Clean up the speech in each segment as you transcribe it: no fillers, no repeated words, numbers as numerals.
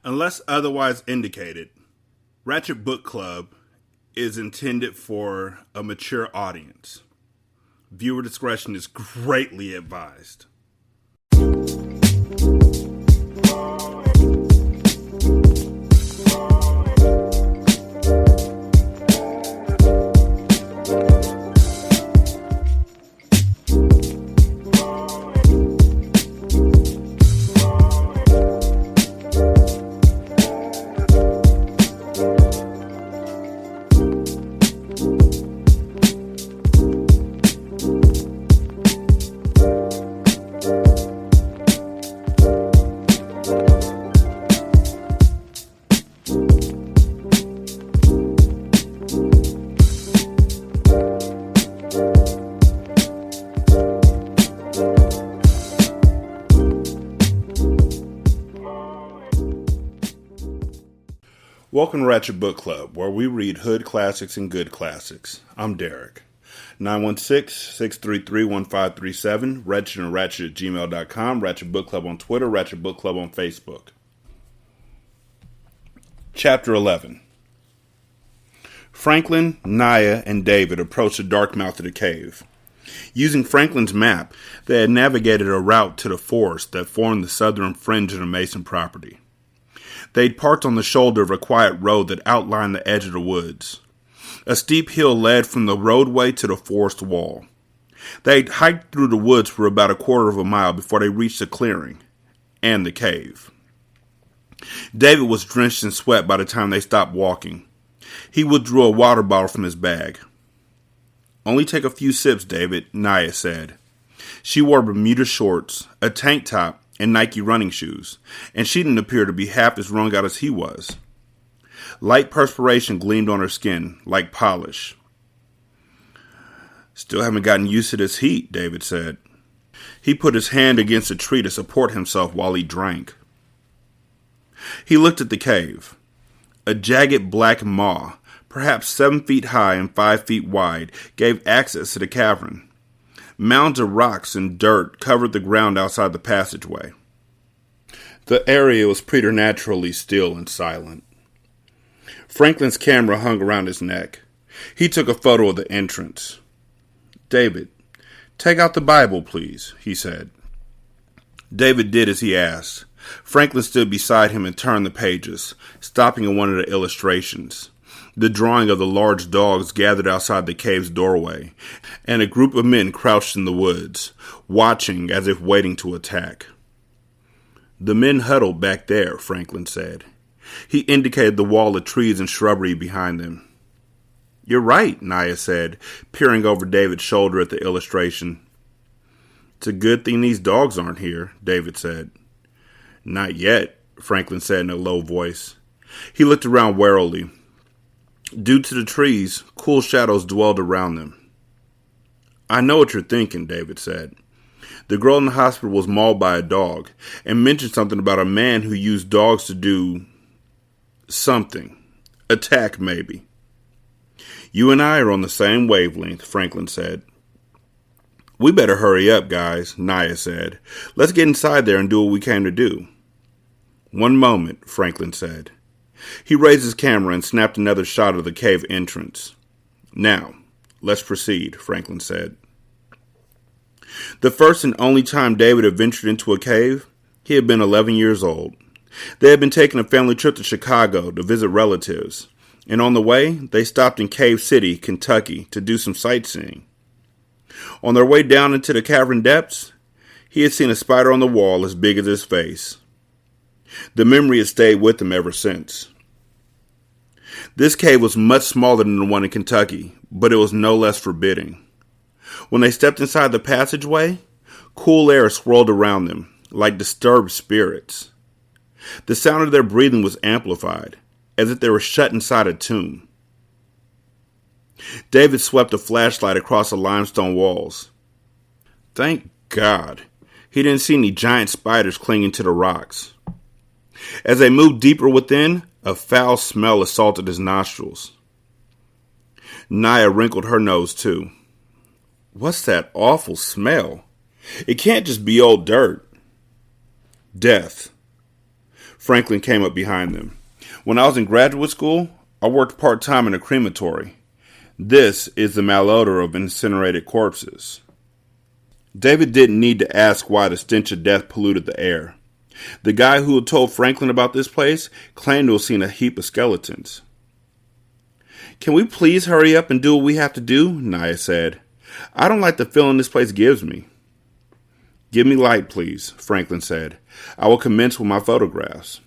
Unless otherwise indicated, Ratchet Book Club is intended for a mature audience. Viewer discretion is greatly advised. Welcome to Ratchet Book Club, where we read hood classics and good classics. I'm Derek. 916-633-1537, Ratchet and Ratchet at gmail.com, Ratchet Book Club on Twitter, Ratchet Book Club on Facebook. Chapter 11. Franklin, Naya, and David approached the dark mouth of the cave. Using Franklin's map, they had navigated a route to the forest that formed the southern fringe of the Mason property. They'd parked on the shoulder of a quiet road that outlined the edge of the woods. A steep hill led from the roadway to the forest wall. They'd hiked through the woods for about a quarter of a mile before they reached the clearing and the cave. David was drenched in sweat by the time they stopped walking. He withdrew a water bottle from his bag. "Only take a few sips, David," Naya said. She wore Bermuda shorts, a tank top, and Nike running shoes, and she didn't appear to be half as wrung out as he was. Light perspiration gleamed on her skin, like polish. "Still haven't gotten used to this heat," David said. He put his hand against a tree to support himself while he drank. He looked at the cave. A jagged black maw, perhaps 7 feet high and 5 feet wide, gave access to the cavern. Mounds of rocks and dirt covered the ground outside the passageway. The area was preternaturally still and silent. Franklin's camera hung around his neck. He took a photo of the entrance. "David, take out the Bible, please," he said. David did as he asked. Franklin stood beside him and turned the pages, stopping at one of the illustrations. The drawing of the large dogs gathered outside the cave's doorway, and a group of men crouched in the woods, watching as if waiting to attack. "The men huddled back there," Franklin said. He indicated the wall of trees and shrubbery behind them. "You're right," Naya said, peering over David's shoulder at the illustration. "It's a good thing these dogs aren't here," David said. "Not yet," Franklin said in a low voice. He looked around warily. Due to the trees, cool shadows dwelled around them. "I know what you're thinking," David said. "The girl in the hospital was mauled by a dog and mentioned something about a man who used dogs to do something. Attack, maybe." "You and I are on the same wavelength," Franklin said. "We better hurry up, guys," Naya said. "Let's get inside there and do what we came to do." "One moment," Franklin said. He raised his camera and snapped another shot of the cave entrance. "Now, let's proceed," Franklin said. The first and only time David had ventured into a cave, he had been 11 years old. They had been taking a family trip to Chicago to visit relatives, and on the way, they stopped in Cave City, Kentucky, to do some sightseeing. On their way down into the cavern depths, he had seen a spider on the wall as big as his face. The memory had stayed with him ever since. This cave was much smaller than the one in Kentucky, but it was no less forbidding. When they stepped inside the passageway, cool air swirled around them, like disturbed spirits. The sound of their breathing was amplified, as if they were shut inside a tomb. David swept a flashlight across the limestone walls. Thank God, he didn't see any giant spiders clinging to the rocks. As they moved deeper within, a foul smell assaulted his nostrils. Naya wrinkled her nose too. What's that awful smell? It can't just be old dirt. Death. Franklin came up behind them. When I was in graduate school, I worked part-time in a crematory. This is the malodor of incinerated corpses. David didn't need to ask why the stench of death polluted the air. The guy who had told Franklin about this place claimed to have seen a heap of skeletons. Can we please hurry up and do what we have to do? Naya said. I don't like the feeling this place gives me. Give me light, please, Franklin said. I will commence with my photographs.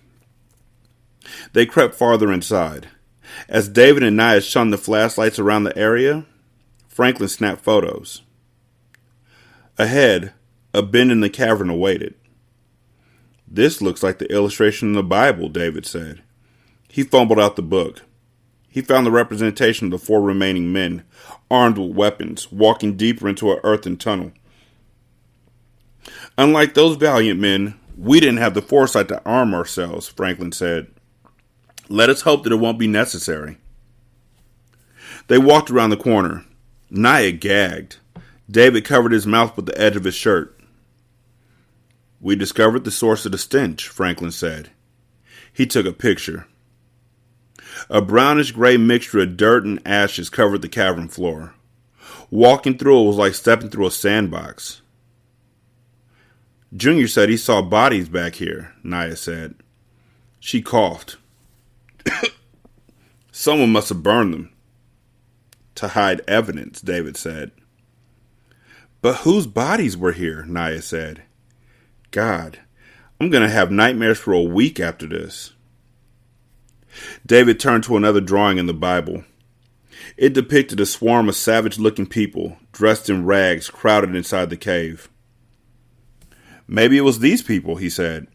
They crept farther inside. As David and Naya shone the flashlights around the area, Franklin snapped photos. Ahead, a bend in the cavern awaited. This looks like the illustration in the Bible, David said. He fumbled out the book. He found the representation of the 4 remaining men, armed with weapons, walking deeper into an earthen tunnel. Unlike those valiant men, we didn't have the foresight to arm ourselves, Franklin said. Let us hope that it won't be necessary. They walked around the corner. Naya gagged. David covered his mouth with the edge of his shirt. We discovered the source of the stench, Franklin said. He took a picture. A brownish-gray mixture of dirt and ashes covered the cavern floor. Walking through it was like stepping through a sandbox. Junior said he saw bodies back here, Naya said. She coughed. Someone must have burned them. To hide evidence, David said. But whose bodies were here? Naya said. God, I'm going to have nightmares for a week after this. David turned to another drawing in the Bible. It depicted a swarm of savage-looking people, dressed in rags, crowded inside the cave. Maybe it was these people, he said.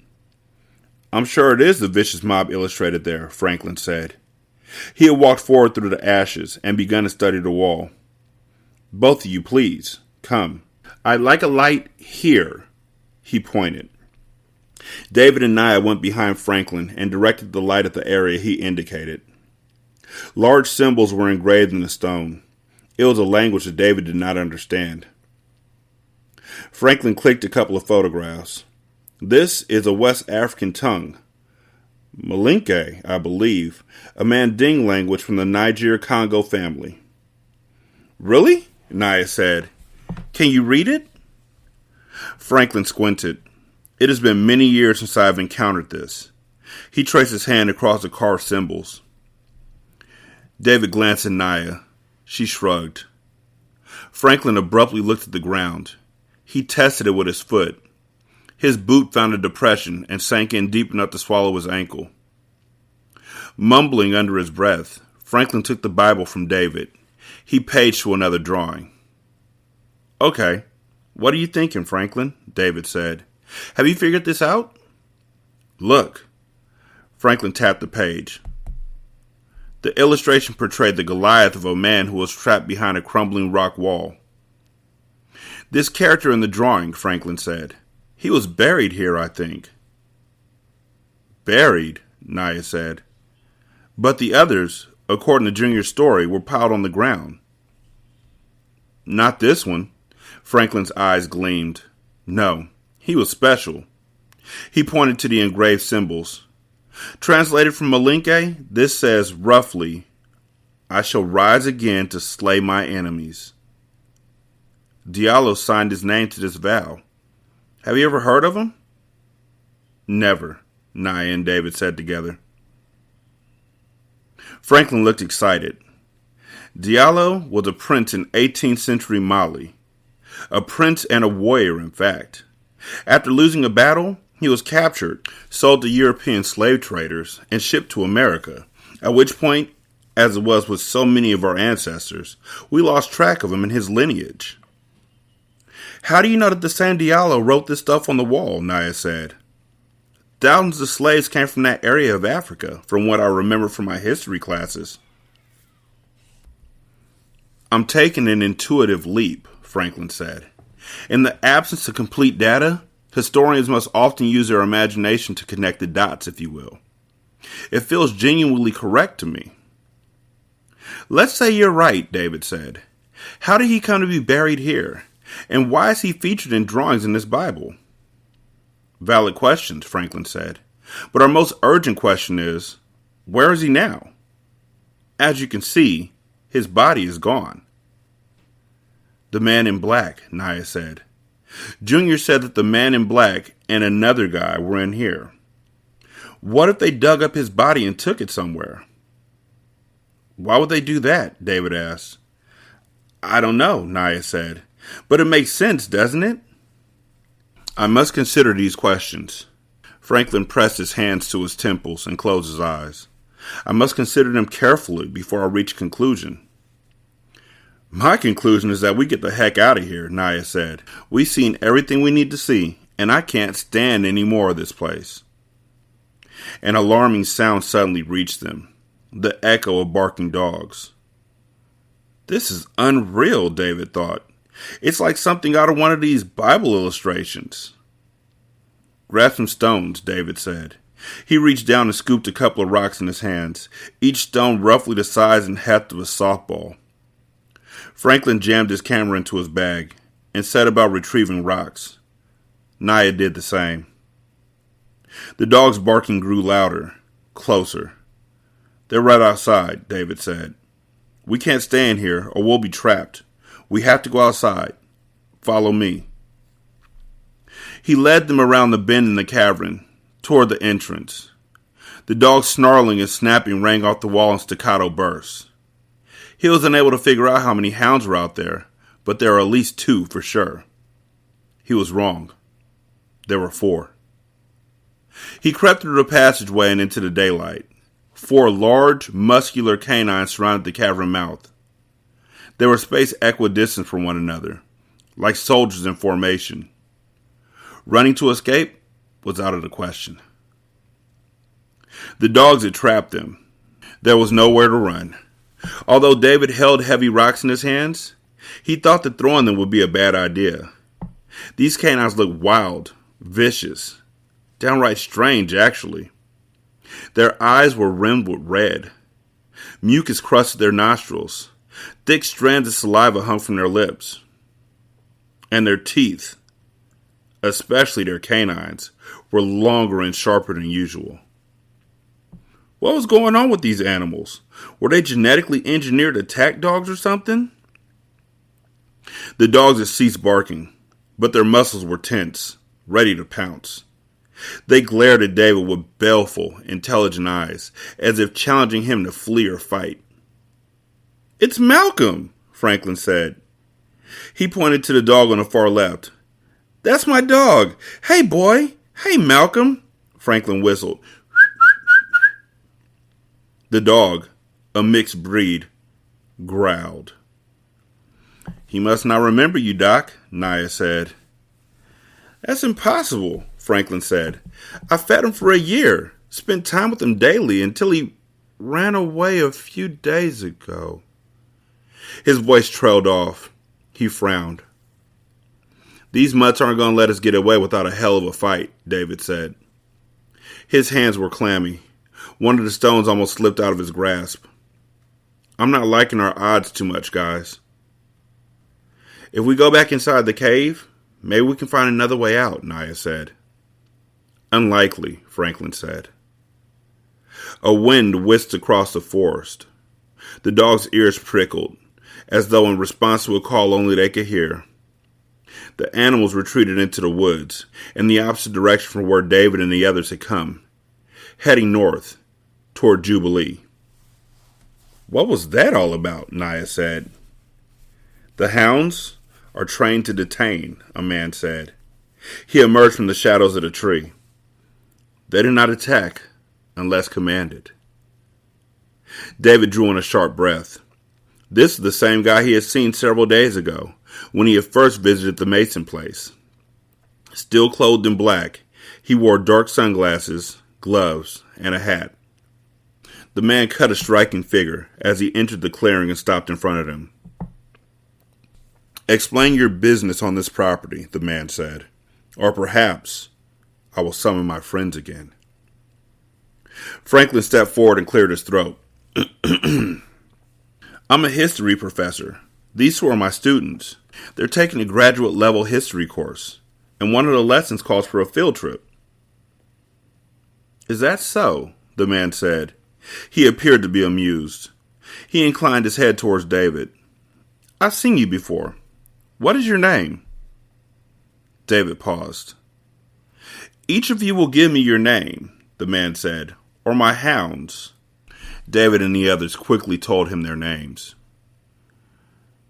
I'm sure it is the vicious mob illustrated there, Franklin said. He had walked forward through the ashes and begun to study the wall. Both of you, please, come. I'd like a light here, he pointed. David and Naya went behind Franklin and directed the light at the area he indicated. Large symbols were engraved in the stone. It was a language that David did not understand. Franklin clicked a couple of photographs. This is a West African tongue. Malinke, I believe, a Manding language from the Niger-Congo family. Really? Naya said. Can you read it? Franklin squinted. It has been many years since I have encountered this. He traced his hand across the carved symbols. David glanced at Naya. She shrugged. Franklin abruptly looked at the ground. He tested it with his foot. His boot found a depression and sank in deep enough to swallow his ankle. Mumbling under his breath, Franklin took the Bible from David. He paged to another drawing. Okay, what are you thinking, Franklin? David said. Have you figured this out? Look. Franklin tapped the page. The illustration portrayed the Goliath of a man who was trapped behind a crumbling rock wall. This character in the drawing, Franklin said. He was buried here, I think. Buried, Naya said. But the others, according to Junior's story, were piled on the ground. Not this one. Franklin's eyes gleamed. No, he was special. He pointed to the engraved symbols. Translated from Malinke, this says roughly, I shall rise again to slay my enemies. Diallo signed his name to this vow. Have you ever heard of him? Never, Naya and David said together. Franklin looked excited. Diallo was a prince in 18th century Mali. A prince and a warrior, in fact. After losing a battle, he was captured, sold to European slave traders, and shipped to America, at which point, as it was with so many of our ancestors, we lost track of him and his lineage. How do you know that the same Diallo wrote this stuff on the wall? Naya said. Thousands of slaves came from that area of Africa, from what I remember from my history classes. I'm taking an intuitive leap, Franklin said. In the absence of complete data, historians must often use their imagination to connect the dots, if you will. It feels genuinely correct to me. Let's say you're right, David said. How did he come to be buried here? And why is he featured in drawings in this Bible? Valid questions, Franklin said. But our most urgent question is, where is he now? As you can see, his body is gone. The man in black, Naya said. Junior said that the man in black and another guy were in here. What if they dug up his body and took it somewhere? Why would they do that? David asked. I don't know, Naya said. But it makes sense, doesn't it? I must consider these questions. Franklin pressed his hands to his temples and closed his eyes. I must consider them carefully before I reach a conclusion. My conclusion is that we get the heck out of here, Naya said. We've seen everything we need to see, and I can't stand any more of this place. An alarming sound suddenly reached them, the echo of barking dogs. This is unreal, David thought. It's like something out of one of these Bible illustrations. Grab some stones, David said. He reached down and scooped a couple of rocks in his hands, each stone roughly the size and heft of a softball. Franklin jammed his camera into his bag and set about retrieving rocks. Naya did the same. The dog's barking grew louder, closer. They're right outside, David said. We can't stay in here or we'll be trapped. We have to go outside. Follow me. He led them around the bend in the cavern, toward the entrance. The dog's snarling and snapping rang off the wall in staccato bursts. He was unable to figure out how many hounds were out there, but there are at least 2 for sure. He was wrong. There were 4. He crept through the passageway and into the daylight. 4 large, muscular canines surrounded the cavern mouth. They were spaced equidistant from one another, like soldiers in formation. Running to escape was out of the question. The dogs had trapped them. There was nowhere to run. Although David held heavy rocks in his hands, he thought that throwing them would be a bad idea. These canines looked wild, vicious, downright strange, actually. Their eyes were rimmed with red. Mucus crusted their nostrils. Thick strands of saliva hung from their lips. And their teeth, especially their canines, were longer and sharper than usual. What was going on with these animals? Were they genetically engineered attack dogs or something? The dogs had ceased barking, but their muscles were tense, ready to pounce. They glared at David with baleful, intelligent eyes, as if challenging him to flee or fight. It's Malcolm, Franklin said. He pointed to the dog on the far left. That's my dog. Hey, boy. Hey, Malcolm, Franklin whistled. The dog, a mixed breed, growled. He must not remember you, Doc, Naya said. That's impossible, Franklin said. I fed him for a year, spent time with him daily until he ran away a few days ago. His voice trailed off. He frowned. These mutts aren't going to let us get away without a hell of a fight, David said. His hands were clammy. One of the stones almost slipped out of his grasp. I'm not liking our odds too much, guys. If we go back inside the cave, maybe we can find another way out, Naya said. Unlikely, Franklin said. A wind whisked across the forest. The dog's ears prickled, as though in response to a call only they could hear. The animals retreated into the woods, in the opposite direction from where David and the others had come, heading north, toward Jubilee. What was that all about? Naya said. The hounds are trained to detain, a man said. He emerged from the shadows of the tree. They do not attack unless commanded. David drew in a sharp breath. This is the same guy he had seen several days ago, when he had first visited the Mason place. Still clothed in black, he wore dark sunglasses, gloves, and a hat. The man cut a striking figure as he entered the clearing and stopped in front of him. Explain your business on this property, the man said, or perhaps I will summon my friends again. Franklin stepped forward and cleared his throat. I'm a history professor. These 2 are my students. They're taking a graduate level history course, and one of the lessons calls for a field trip. Is that so? The man said. He appeared to be amused. He inclined his head towards David. I've seen you before. What is your name? David paused. Each of you will give me your name, the man said, or my hounds. David and the others quickly told him their names.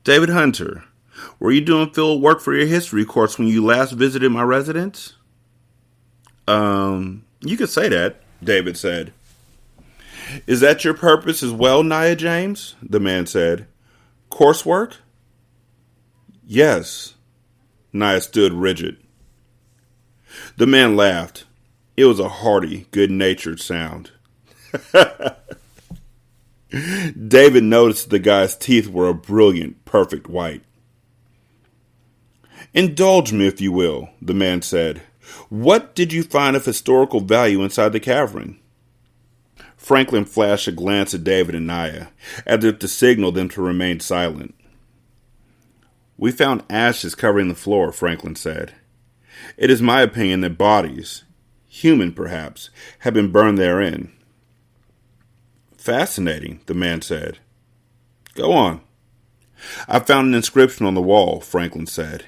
David Hunter, were you doing field work for your history course when you last visited my residence? You could say that, David said. Is that your purpose as well, Nia James? The man said. Coursework? Yes. Nia stood rigid. The man laughed. It was a hearty, good-natured sound. David noticed the guy's teeth were a brilliant, perfect white. Indulge me, if you will, the man said. What did you find of historical value inside the cavern? Franklin flashed a glance at David and Nia, as if to signal them to remain silent. We found ashes covering the floor, Franklin said. It is my opinion that bodies, human perhaps, have been burned therein. Fascinating, the man said. Go on. I found an inscription on the wall, Franklin said.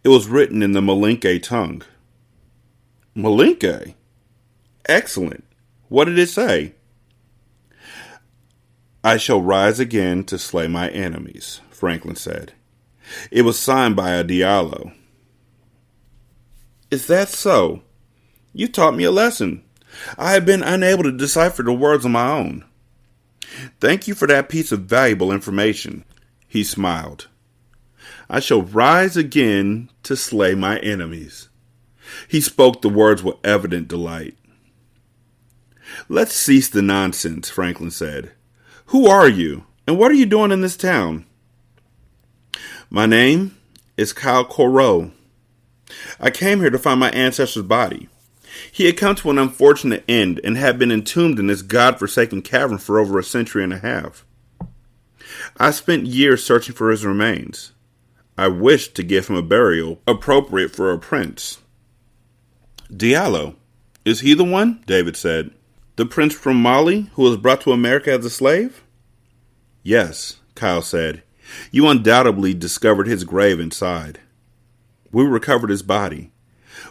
It was written in the Malinke tongue. Malinke? Excellent. What did it say? I shall rise again to slay my enemies, Franklin said. It was signed by a Diallo. Is that so? You taught me a lesson. I have been unable to decipher the words on my own. Thank you for that piece of valuable information. He smiled. I shall rise again to slay my enemies. He spoke the words with evident delight. Let's cease the nonsense, Franklin said. Who are you, and what are you doing in this town? My name is Kyle Corot. I came here to find my ancestor's body. He had come to an unfortunate end and had been entombed in this godforsaken cavern for over a century and a half. I spent years searching for his remains. I wished to give him a burial appropriate for a prince. Diallo, is he the one? David said. The prince from Mali who was brought to America as a slave? Yes, Kyle said. You undoubtedly discovered his grave inside. We recovered his body.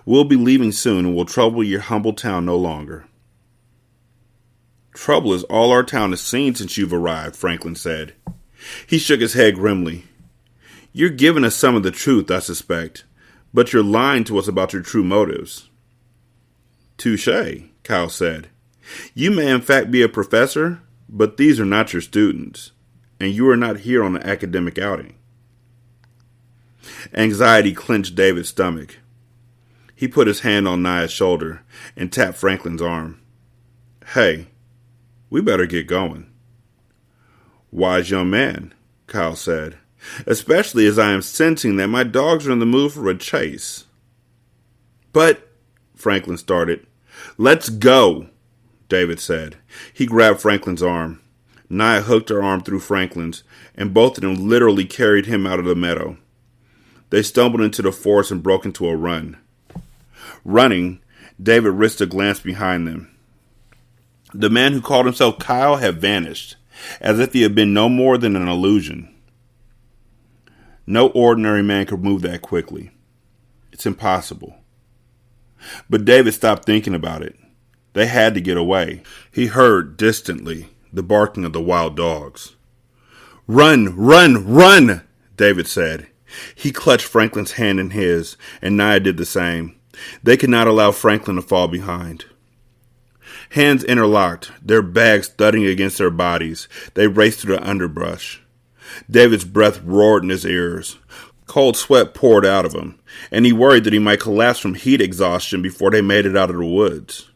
We'll be leaving soon and will trouble your humble town no longer. Trouble is all our town has seen since you've arrived, Franklin said. He shook his head grimly. You're giving us some of the truth, I suspect, but you're lying to us about your true motives. Touché, Kyle said. You may in fact be a professor, but these are not your students, and you are not here on an academic outing. Anxiety clenched David's stomach. He put his hand on Nia's shoulder and tapped Franklin's arm. Hey, we better get going. Wise young man, Kyle said, especially as I am sensing that my dogs are in the mood for a chase. But, Franklin started. Let's go, David said. He grabbed Franklin's arm. Nia hooked her arm through Franklin's, and both of them literally carried him out of the meadow. They stumbled into the forest and broke into a run. Running, David risked a glance behind them. The man who called himself Kyle had vanished, as if he had been no more than an illusion. No ordinary man could move that quickly. It's impossible. But David stopped thinking about it. They had to get away. He heard, distantly, the barking of the wild dogs. Run, run, run, David said. He clutched Franklin's hand in his, and Nia did the same. They could not allow Franklin to fall behind. Hands interlocked, their bags thudding against their bodies, they raced through the underbrush. David's breath roared in his ears. Cold sweat poured out of him, and he worried that he might collapse from heat exhaustion before they made it out of the woods.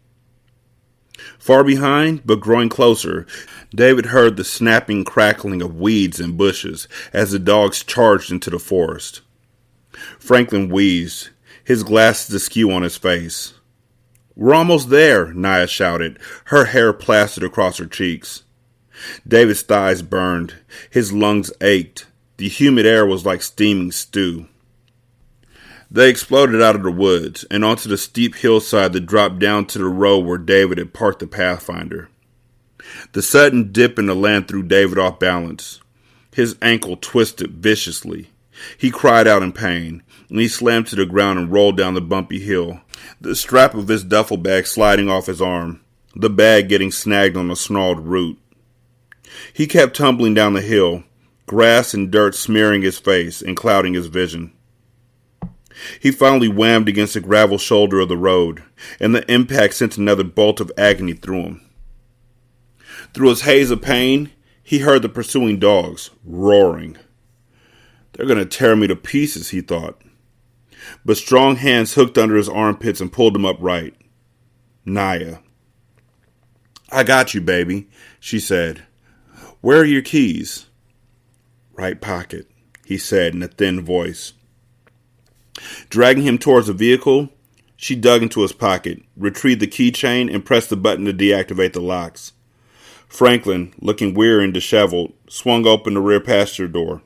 Far behind, but growing closer, David heard the snapping crackling of weeds and bushes as the dogs charged into the forest. Franklin wheezed, his glasses askew on his face. We're almost there, Nia shouted, her hair plastered across her cheeks. David's thighs burned, his lungs ached. The humid air was like steaming stew. They exploded out of the woods and onto the steep hillside that dropped down to the road where David had parked the Pathfinder. The sudden dip in the land threw David off balance. His ankle twisted viciously. He cried out in pain, and he slammed to the ground and rolled down the bumpy hill, the strap of his duffel bag sliding off his arm, the bag getting snagged on a snarled root. He kept tumbling down the hill, grass and dirt smearing his face and clouding his vision. He finally whammed against the gravel shoulder of the road, and the impact sent another bolt of agony through him. Through his haze of pain, he heard the pursuing dogs, roaring. They're going to tear me to pieces, he thought. But strong hands hooked under his armpits and pulled him upright. Naya. I got you, baby, she said. Where are your keys? Right pocket, he said in a thin voice. Dragging him towards the vehicle, she dug into his pocket, retrieved the keychain, and pressed the button to deactivate the locks. Franklin, looking weary and disheveled, swung open the rear passenger door.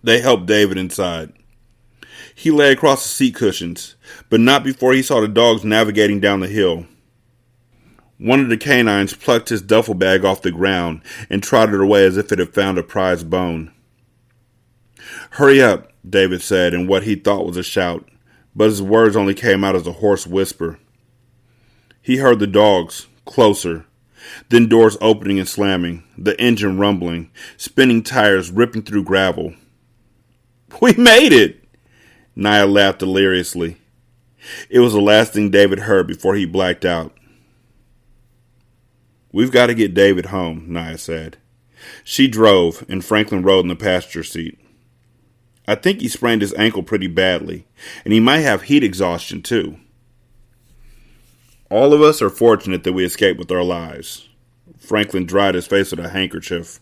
They helped David inside. He lay across the seat cushions, but not before he saw the dogs navigating down the hill. One of the canines plucked his duffel bag off the ground and trotted away as if it had found a prized bone. Hurry up, David said in what he thought was a shout, but his words only came out as a hoarse whisper. He heard the dogs, closer, then doors opening and slamming, the engine rumbling, spinning tires ripping through gravel. We made it! Naya laughed deliriously. It was the last thing David heard before he blacked out. We've got to get David home, Naya said. She drove, and Franklin rode in the passenger seat. I think he sprained his ankle pretty badly, and he might have heat exhaustion, too. All of us are fortunate that we escaped with our lives. Franklin dried his face with a handkerchief.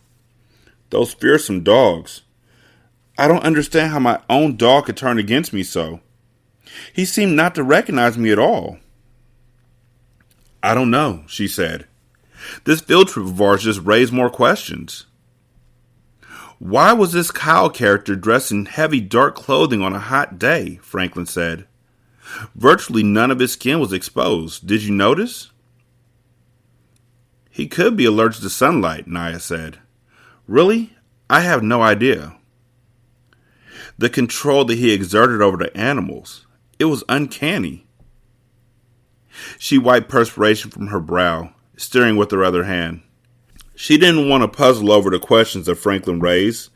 Those fearsome dogs. I don't understand how my own dog could turn against me so. He seemed not to recognize me at all. I don't know, she said. This field trip of ours just raised more questions. Why was this Kyle character dressed in heavy dark clothing on a hot day? Franklin said. Virtually none of his skin was exposed. Did you notice? He could be allergic to sunlight, Naya said. Really? I have no idea. The control that he exerted over the animals. It was uncanny. She wiped perspiration from her brow, steering with her other hand. She didn't want to puzzle over the questions that Franklin raised,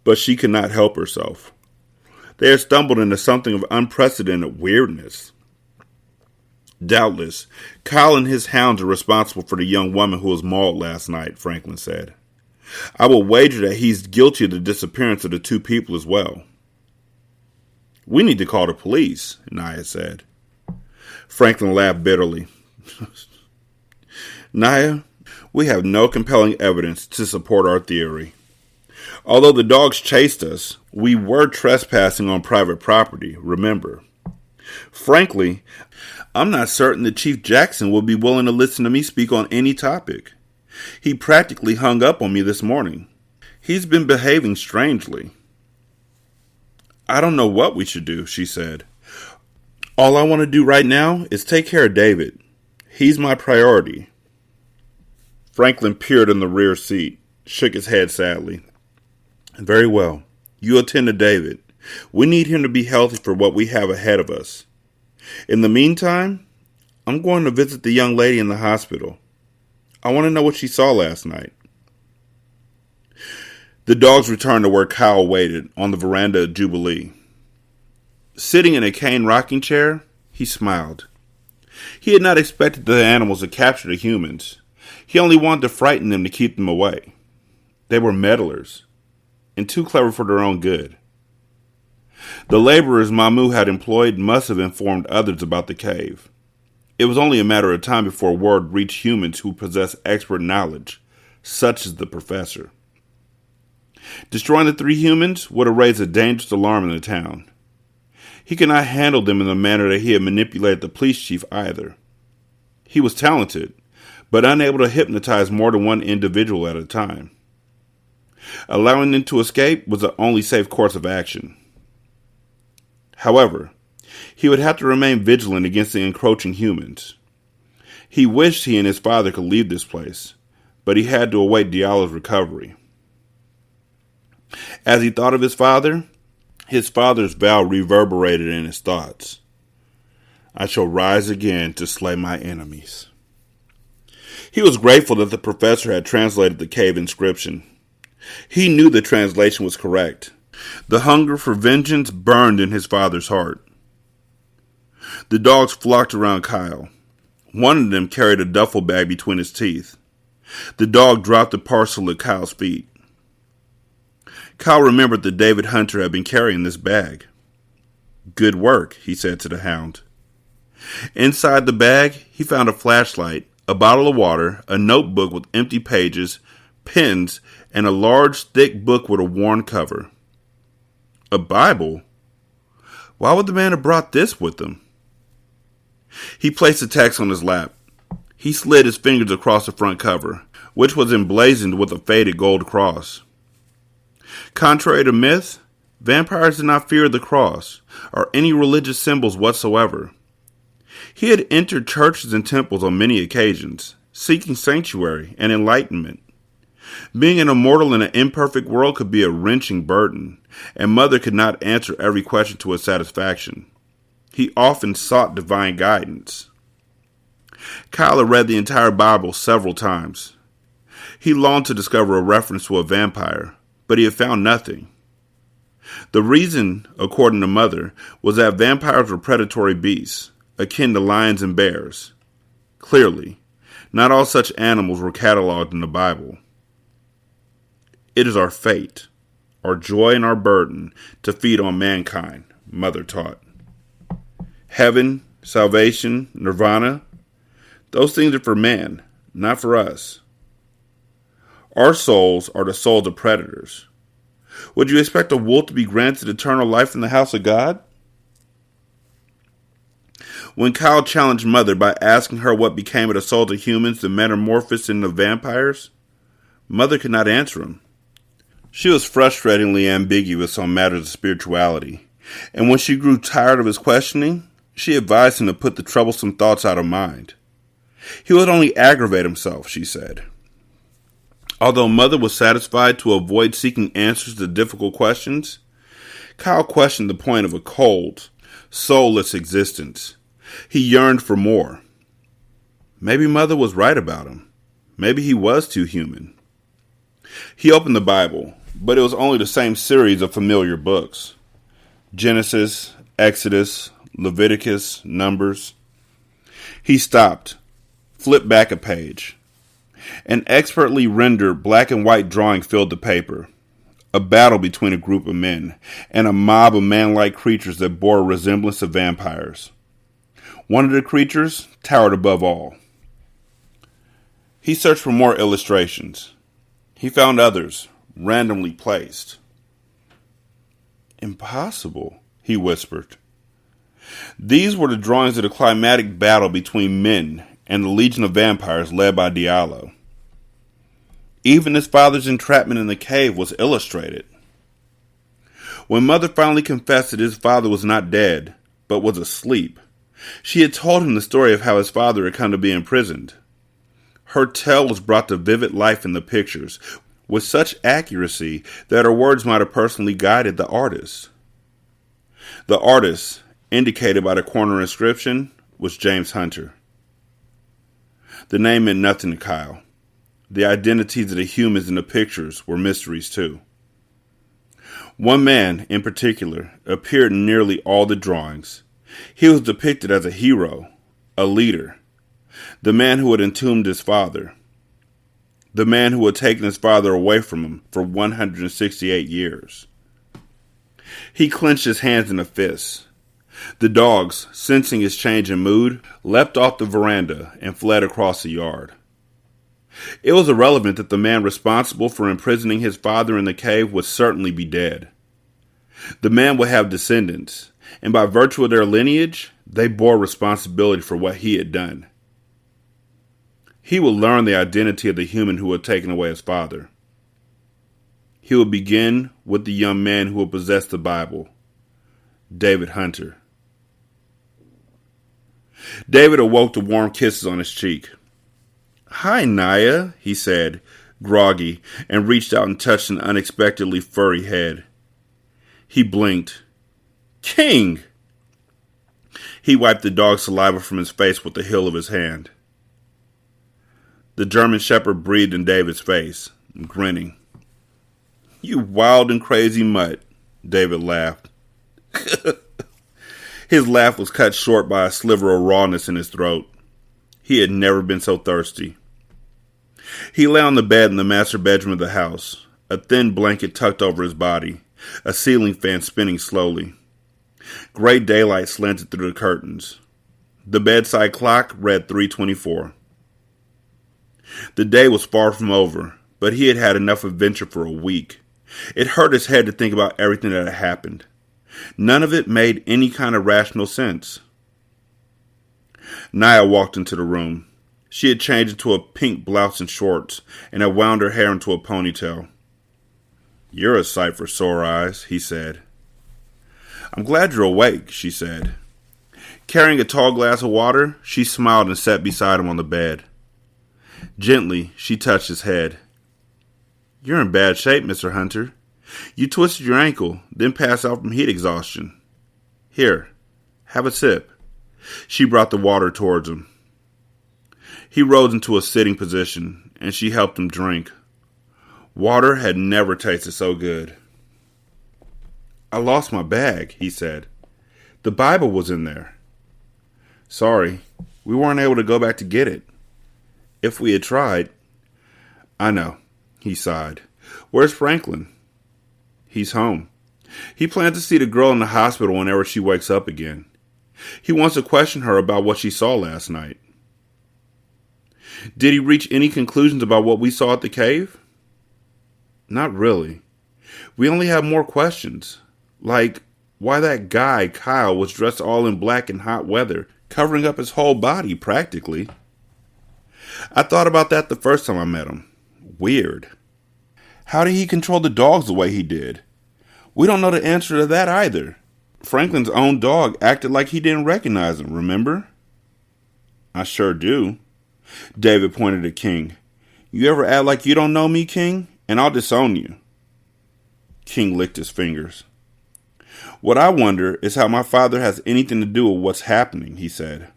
but she could not help herself. They had stumbled into something of unprecedented weirdness. Doubtless, Kyle and his hounds are responsible for the young woman who was mauled last night, Franklin said. I will wager that he's guilty of the disappearance of the two people as well. We need to call the police, Naya said. Franklin laughed bitterly. Naya, we have no compelling evidence to support our theory. Although the dogs chased us, we were trespassing on private property, remember. Frankly, I'm not certain that Chief Jackson will be willing to listen to me speak on any topic. He practically hung up on me this morning. He's been behaving strangely. I don't know what we should do, she said. All I want to do right now is take care of David. He's my priority. Franklin peered in the rear seat, shook his head sadly. Very well. You attend to David. We need him to be healthy for what we have ahead of us. In the meantime, I'm going to visit the young lady in the hospital. I want to know what she saw last night. The dogs returned to where Kyle waited on the veranda of Jubilee. Sitting in a cane rocking chair, he smiled. He had not expected the animals to capture the humans. He only wanted to frighten them to keep them away. They were meddlers, and too clever for their own good. The laborers Mamu had employed must have informed others about the cave. It was only a matter of time before word reached humans who possessed expert knowledge, such as the professor. Destroying the three humans would have raised a dangerous alarm in the town. He could not handle them in the manner that he had manipulated the police chief either. He was talented, but unable to hypnotize more than one individual at a time. Allowing them to escape was the only safe course of action. However, he would have to remain vigilant against the encroaching humans. He wished he and his father could leave this place, but he had to await Diallo's recovery. As he thought of his father's vow reverberated in his thoughts. I shall rise again to slay my enemies. He was grateful that the professor had translated the cave inscription. He knew the translation was correct. The hunger for vengeance burned in his father's heart. The dogs flocked around Kyle. One of them carried a duffel bag between his teeth. The dog dropped the parcel at Kyle's feet. Kyle remembered that David Hunter had been carrying this bag. Good work, he said to the hound. Inside the bag, he found a flashlight, a bottle of water, a notebook with empty pages, pens, and a large, thick book with a worn cover. A Bible? Why would the man have brought this with him? He placed the text on his lap. He slid his fingers across the front cover, which was emblazoned with a faded gold cross. Contrary to myth, vampires did not fear the cross, or any religious symbols whatsoever. He had entered churches and temples on many occasions, seeking sanctuary and enlightenment. Being an immortal in an imperfect world could be a wrenching burden, and Mother could not answer every question to his satisfaction. He often sought divine guidance. Kyle had read the entire Bible several times. He longed to discover a reference to a vampire, but he had found nothing. The reason, according to Mother, was that vampires were predatory beasts, akin to lions and bears. Clearly, not all such animals were cataloged in the Bible. It is our fate, our joy and our burden to feed on mankind, Mother taught. Heaven, salvation, nirvana, those things are for man, not for us. Our souls are the souls of predators. Would you expect a wolf to be granted eternal life in the house of God? When Kyle challenged Mother by asking her what became of the souls of humans that metamorphosed into vampires, Mother could not answer him. She was frustratingly ambiguous on matters of spirituality, and when she grew tired of his questioning, she advised him to put the troublesome thoughts out of mind. He would only aggravate himself, she said. Although Mother was satisfied to avoid seeking answers to difficult questions, Kyle questioned the point of a cold, soulless existence. He yearned for more. Maybe Mother was right about him. Maybe he was too human. He opened the Bible, but it was only the same series of familiar books. Genesis, Exodus, Leviticus, Numbers. He stopped, flipped back a page. An expertly rendered black and white drawing filled the paper. A battle between a group of men and a mob of man-like creatures that bore a resemblance to vampires. One of the creatures towered above all. He searched for more illustrations. He found others, randomly placed. Impossible, he whispered. These were the drawings of the climatic battle between men and the legion of vampires led by Diallo. Even his father's entrapment in the cave was illustrated. When Mother finally confessed that his father was not dead, but was asleep, she had told him the story of how his father had come to be imprisoned. Her tale was brought to vivid life in the pictures, with such accuracy that her words might have personally guided the artist. The artist, indicated by the corner inscription, was James Hunter. The name meant nothing to Kyle. The identities of the humans in the pictures were mysteries too. One man, in particular, appeared in nearly all the drawings. He was depicted as a hero, a leader, the man who had entombed his father, the man who had taken his father away from him for 168 years. He clenched his hands in a fist. The dogs, sensing his change in mood, leapt off the veranda and fled across the yard. It was irrelevant that the man responsible for imprisoning his father in the cave would certainly be dead. The man would have descendants, and by virtue of their lineage, they bore responsibility for what he had done. He would learn the identity of the human who had taken away his father. He would begin with the young man who would possess the Bible. David Hunter. David awoke to warm kisses on his cheek. "Hi, Naya," he said, groggy, and reached out and touched an unexpectedly furry head. He blinked. "King!" He wiped the dog's saliva from his face with the heel of his hand. The German Shepherd breathed in David's face, grinning. "You wild and crazy mutt," David laughed. His laugh was cut short by a sliver of rawness in his throat. He had never been so thirsty. He lay on the bed in the master bedroom of the house, a thin blanket tucked over his body, a ceiling fan spinning slowly. Gray daylight slanted through the curtains. The bedside clock read 3:24. The day was far from over, but he had had enough adventure for a week. It hurt his head to think about everything that had happened. None of it made any kind of rational sense. Naya walked into the room. She had changed into a pink blouse and shorts, and had wound her hair into a ponytail. "You're a sight for sore eyes," he said. "I'm glad you're awake," she said. Carrying a tall glass of water, she smiled and sat beside him on the bed. Gently, she touched his head. "You're in bad shape, Mr. Hunter. You twisted your ankle, then passed out from heat exhaustion. Here, have a sip." She brought the water towards him. He rose into a sitting position, and she helped him drink. Water had never tasted so good. "I lost my bag," he said. "The Bible was in there." "Sorry, we weren't able to go back to get it. If we had tried." "I know," he sighed. "Where's Franklin?" "He's home. He plans to see the girl in the hospital whenever she wakes up again. He wants to question her about what she saw last night." "Did he reach any conclusions about what we saw at the cave?" "Not really. We only have more questions. Like, why that guy, Kyle, was dressed all in black in hot weather, covering up his whole body, practically. I thought about that the first time I met him. Weird. How did he control the dogs the way he did? We don't know the answer to that either. Franklin's own dog acted like he didn't recognize him, remember?" "I sure do." David pointed at King. "You ever act like you don't know me, King, and I'll disown you." King licked his fingers. "What I wonder is how my father has anything to do with what's happening," he said.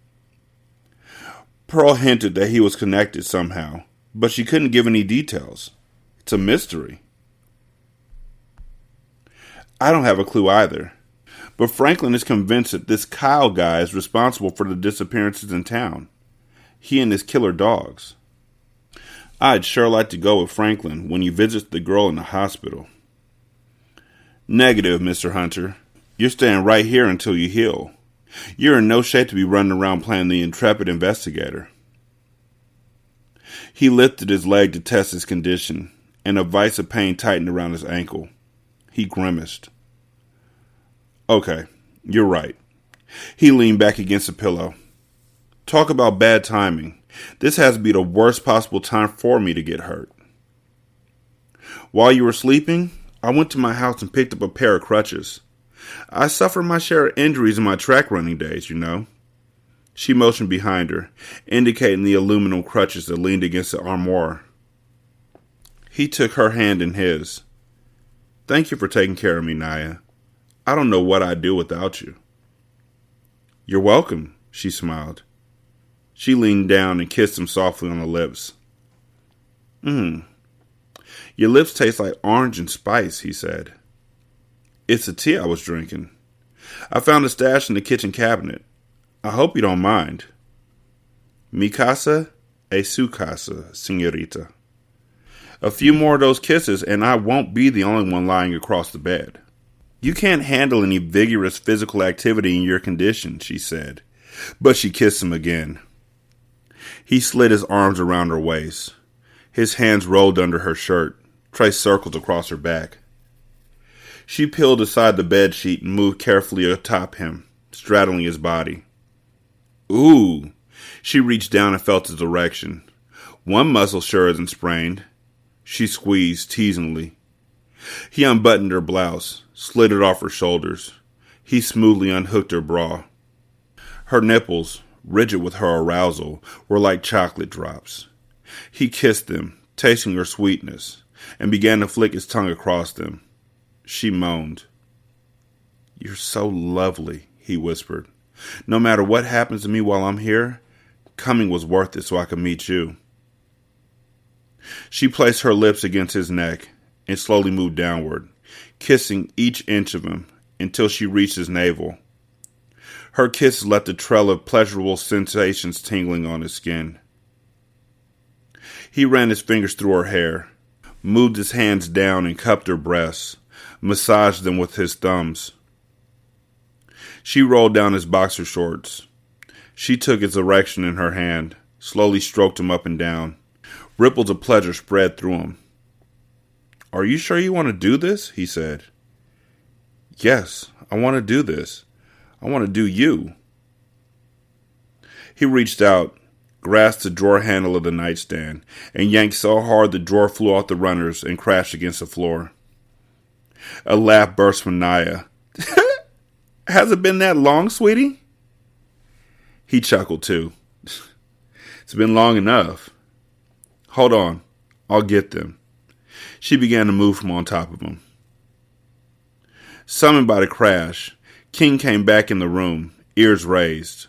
Pearl hinted that he was connected somehow, but she couldn't give any details. It's a mystery. "I don't have a clue either. But Franklin is convinced that this Kyle guy is responsible for the disappearances in town. He and his killer dogs. I'd sure like to go with Franklin when he visits the girl in the hospital." "Negative, Mr. Hunter. You're staying right here until you heal. You're in no shape to be running around playing the intrepid investigator." He lifted his leg to test his condition, and a vice of pain tightened around his ankle. He grimaced. "Okay, you're right." He leaned back against the pillow. "Talk about bad timing. This has to be the worst possible time for me to get hurt. While you were sleeping, I went to my house and picked up a pair of crutches. I suffered my share of injuries in my track running days, you know." She motioned behind her, indicating the aluminum crutches that leaned against the armoire. He took her hand in his. "Thank you for taking care of me, Naya. I don't know what I'd do without you." "You're welcome," she smiled. She leaned down and kissed him softly on the lips. Your lips taste like orange and spice," he said. "It's the tea I was drinking. I found a stash in the kitchen cabinet. I hope you don't mind." "Mi casa es su casa, señorita." "A few more of those kisses and I won't be the only one lying across the bed." "You can't handle any vigorous physical activity in your condition," she said, but she kissed him again. He slid his arms around her waist. His hands rolled under her shirt, traced circles across her back. She peeled aside the bed sheet and moved carefully atop him, straddling his body. "Ooh!" She reached down and felt his erection. "One muscle sure isn't sprained." She squeezed teasingly. He unbuttoned her blouse, slid it off her shoulders. He smoothly unhooked her bra. Her nipples, rigid with her arousal, were like chocolate drops. He kissed them, tasting her sweetness, and began to flick his tongue across them. She moaned. "You're so lovely," he whispered. "No matter what happens to me while I'm here, coming was worth it so I could meet you." She placed her lips against his neck and slowly moved downward, kissing each inch of him until she reached his navel. Her kisses left a trail of pleasurable sensations tingling on his skin. He ran his fingers through her hair, moved his hands down and cupped her breasts, massaged them with his thumbs. She rolled down his boxer shorts. She took his erection in her hand, slowly stroked him up and down. Ripples of pleasure spread through him. "Are you sure you want to do this?" he said. "Yes, I want to do this. I want to do you." He reached out, grasped the drawer handle of the nightstand, and yanked so hard the drawer flew off the runners and crashed against the floor. A laugh burst from Naya. "Has it been that long, sweetie?" He chuckled too. "It's been long enough." "Hold on, I'll get them." She began to move from on top of him. Summoned by the crash, King came back in the room, ears raised.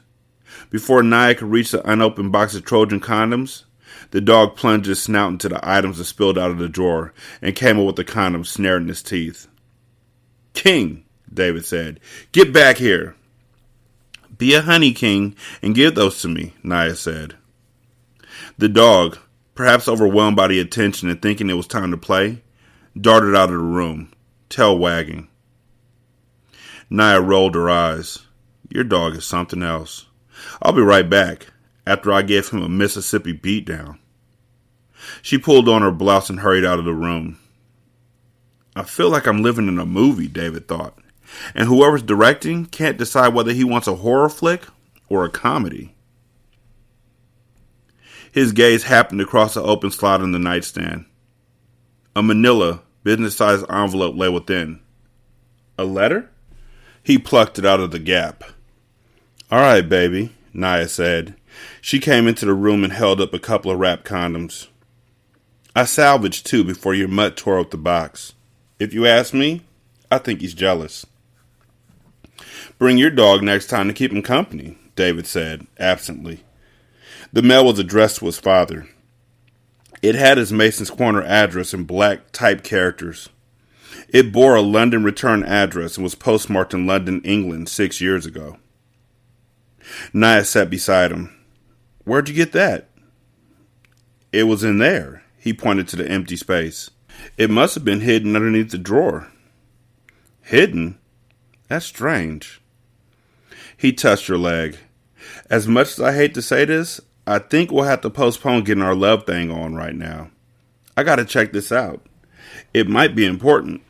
Before Naya could reach the unopened box of Trojan condoms, the dog plunged his snout into the items that spilled out of the drawer and came up with the condoms snared in his teeth. "King," David said, "get back here." "Be a honey, King, and give those to me," Naya said. The dog, perhaps overwhelmed by the attention and thinking it was time to play, darted out of the room, tail wagging. Naya rolled her eyes. "Your dog is something else. I'll be right back, after I give him a Mississippi beatdown." She pulled on her blouse and hurried out of the room. I feel like I'm living in a movie, David thought, and whoever's directing can't decide whether he wants a horror flick or a comedy. His gaze happened across the open slot in the nightstand. A manila, business-sized envelope lay within. A letter? He plucked it out of the gap. "All right, baby," Naya said. She came into the room and held up a couple of wrapped condoms. "I salvaged 2 before your mutt tore up the box. If you ask me, I think he's jealous." "Bring your dog next time to keep him company," David said, absently. The mail was addressed to his father. It had his Mason's Corner address in black type characters. It bore a London return address and was postmarked in London, England 6 years ago. Naya sat beside him. "Where'd you get that?" "It was in there." He pointed to the empty space. "It must have been hidden underneath the drawer." "Hidden? That's strange." He touched her leg. "As much as I hate to say this, I think we'll have to postpone getting our love thing on right now. I gotta check this out. It might be important."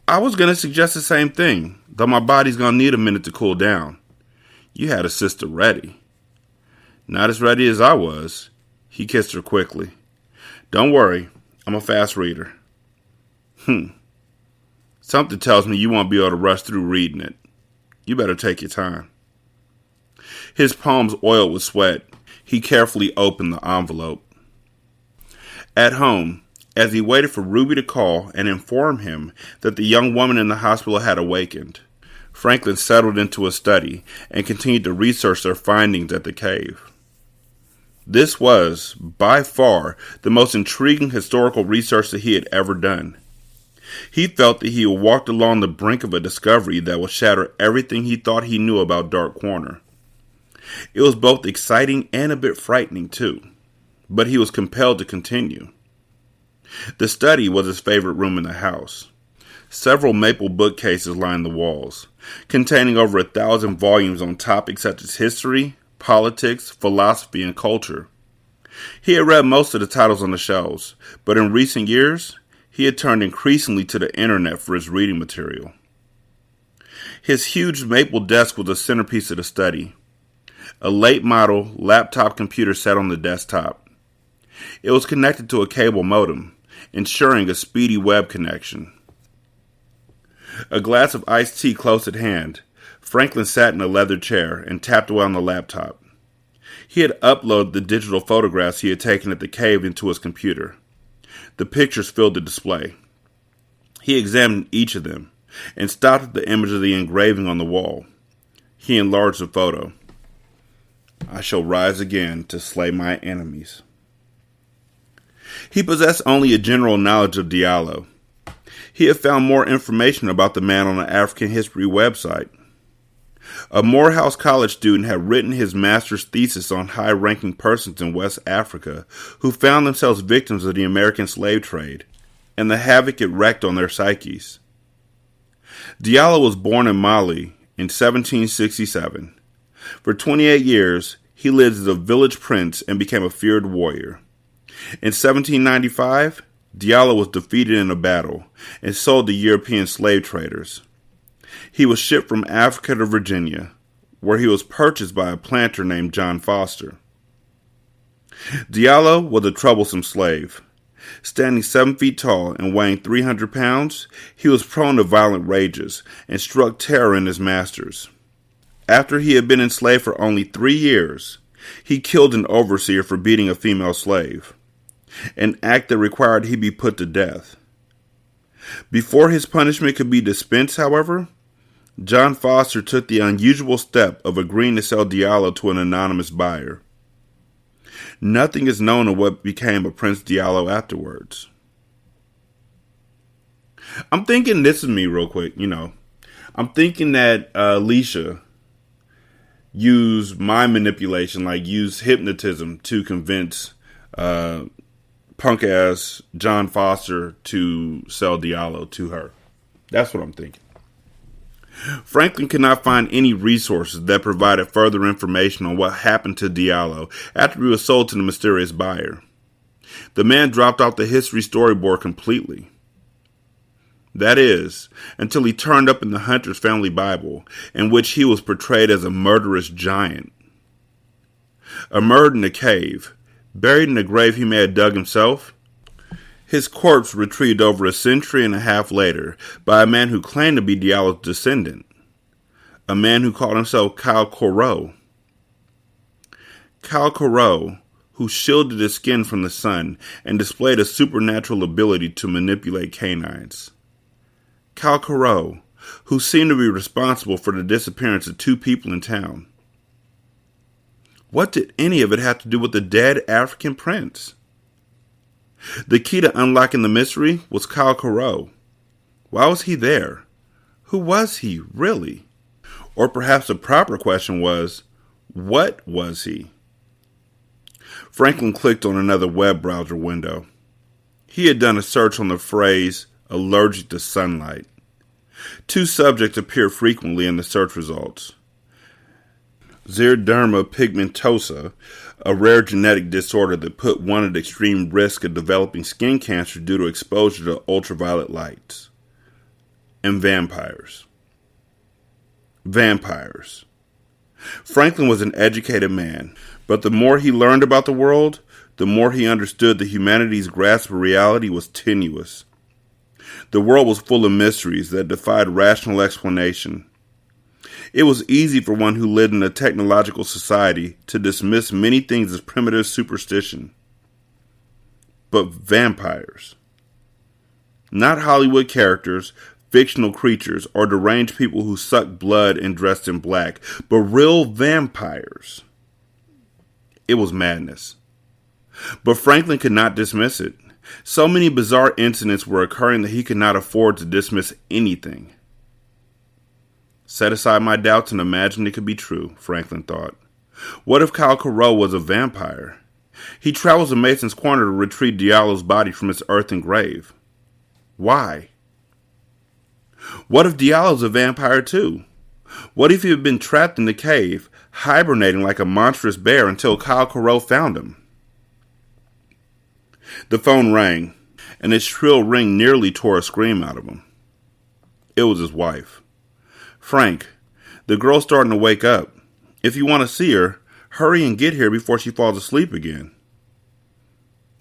"I was gonna suggest the same thing, though my body's gonna need a minute to cool down. You had a sister ready." "Not as ready as I was." He kissed her quickly. "Don't worry, I'm a fast reader." Something tells me you won't be able to rush through reading it. You better take your time." His palms oiled with sweat, he carefully opened the envelope. At home, as he waited for Ruby to call and inform him that the young woman in the hospital had awakened, Franklin settled into a study and continued to research their findings at the cave. This was, by far, the most intriguing historical research that he had ever done. He felt that he had walked along the brink of a discovery that would shatter everything he thought he knew about Dark Corner. It was both exciting and a bit frightening, too, but he was compelled to continue. The study was his favorite room in the house. Several maple bookcases lined the walls, containing over 1,000 volumes on topics such as history, politics, philosophy, and culture. He had read most of the titles on the shelves, but in recent years, he had turned increasingly to the internet for his reading material. His huge maple desk was the centerpiece of the study. A late model laptop computer sat on the desktop. It was connected to a cable modem, ensuring a speedy web connection. A glass of iced tea close at hand, Franklin sat in a leather chair and tapped away on the laptop. He had uploaded the digital photographs he had taken at the cave into his computer. The pictures filled the display. He examined each of them and stopped at the image of the engraving on the wall. He enlarged the photo. I shall rise again to slay my enemies. He possessed only a general knowledge of Diallo. He had found more information about the man on an African history website. A Morehouse College student had written his master's thesis on high-ranking persons in West Africa who found themselves victims of the American slave trade and the havoc it wreaked on their psyches. Diallo was born in Mali in 1767. For 28 years, he lived as a village prince and became a feared warrior. In 1795, Diallo was defeated in a battle and sold to European slave traders. He was shipped from Africa to Virginia, where he was purchased by a planter named John Foster. Diallo was a troublesome slave. Standing 7 feet tall and weighing 300 pounds, he was prone to violent rages and struck terror in his masters. After he had been enslaved for only 3 years, he killed an overseer for beating a female slave, an act that required he be put to death. Before his punishment could be dispensed, however, John Foster took the unusual step of agreeing to sell Diallo to an anonymous buyer. Nothing is known of what became of Prince Diallo afterwards. I'm thinking, this is me real quick, I'm thinking that Alicia used mind manipulation, like used hypnotism to convince punk-ass John Foster to sell Diallo to her. That's what I'm thinking. Franklin could not find any resources that provided further information on what happened to Diallo after he was sold to the mysterious buyer. The man dropped off the history storyboard completely. That is, until he turned up in the Hunter's Family Bible, in which he was portrayed as a murderous giant. Immersed in a cave, buried in a grave he may have dug himself, his corpse retrieved over a century and a half later by a man who claimed to be Diallo's descendant, a man who called himself Kyle Corot. Kyle Corot, who shielded his skin from the sun and displayed a supernatural ability to manipulate canines. Kyle Corot, who seemed to be responsible for the disappearance of 2 people in town. What did any of it have to do with the dead African prince? The key to unlocking the mystery was Kyle Corot. Why was he there? Who was he, really? Or perhaps the proper question was, what was he? Franklin clicked on another web browser window. He had done a search on the phrase, allergic to sunlight. 2 subjects appeared frequently in the search results. Xeroderma pigmentosa, a rare genetic disorder that put one at extreme risk of developing skin cancer due to exposure to ultraviolet lights. And vampires. Vampires. Franklin was an educated man, but the more he learned about the world, the more he understood that humanity's grasp of reality was tenuous. The world was full of mysteries that defied rational explanation. It was easy for one who lived in a technological society to dismiss many things as primitive superstition. But vampires. Not Hollywood characters, fictional creatures, or deranged people who sucked blood and dressed in black, but real vampires. It was madness. But Franklin could not dismiss it. So many bizarre incidents were occurring that he could not afford to dismiss anything. Set aside my doubts and imagine it could be true, Franklin thought. What if Kyle Corot was a vampire? He travels to Mason's Corner to retrieve Diallo's body from its earthen grave. Why? What if Diallo's a vampire too? What if he had been trapped in the cave, hibernating like a monstrous bear until Kyle Corot found him? The phone rang, and its shrill ring nearly tore a scream out of him. It was his wife. Frank, the girl's starting to wake up. If you want to see her, hurry and get here before she falls asleep again.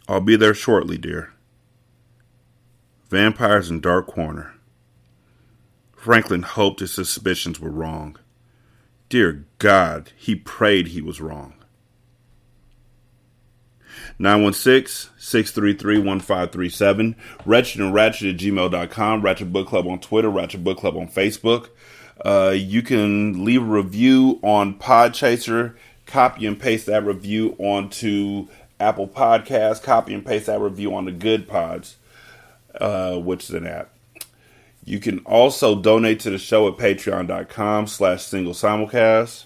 I'll be there shortly, dear. Vampires in Dark Corner. Franklin hoped his suspicions were wrong. Dear God, he prayed he was wrong. 916-633-1537. Ratchet and Ratchet at gmail.com. Ratchet Book Club on Twitter. Ratchet Book Club on Facebook. You can leave a review on Podchaser. Copy and paste that review onto Apple Podcasts. Copy and paste that review onto Good Pods, which is an app. You can also donate to the show at patreon.com/single simulcast.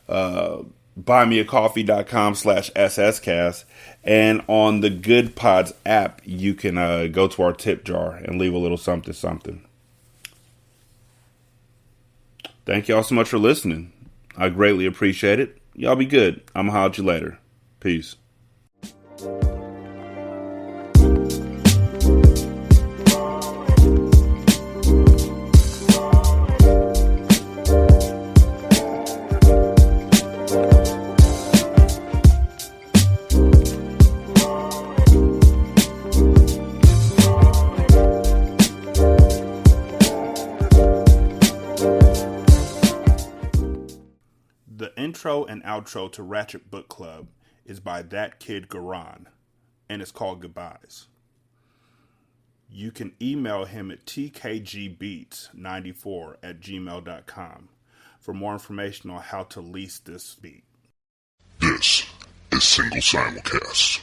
buymeacoffee.com/sscast. And on the Good Pods app, you can go to our tip jar and leave a little something, something. Thank y'all so much for listening. I greatly appreciate it. Y'all be good. I'm going to holler at you later. Peace. The intro and outro to Ratchet Book Club is by That Kid Garan, and it's called Goodbyes. You can email him at tkgbeats94@gmail.com for more information on how to lease this beat. This is Single Simulcast.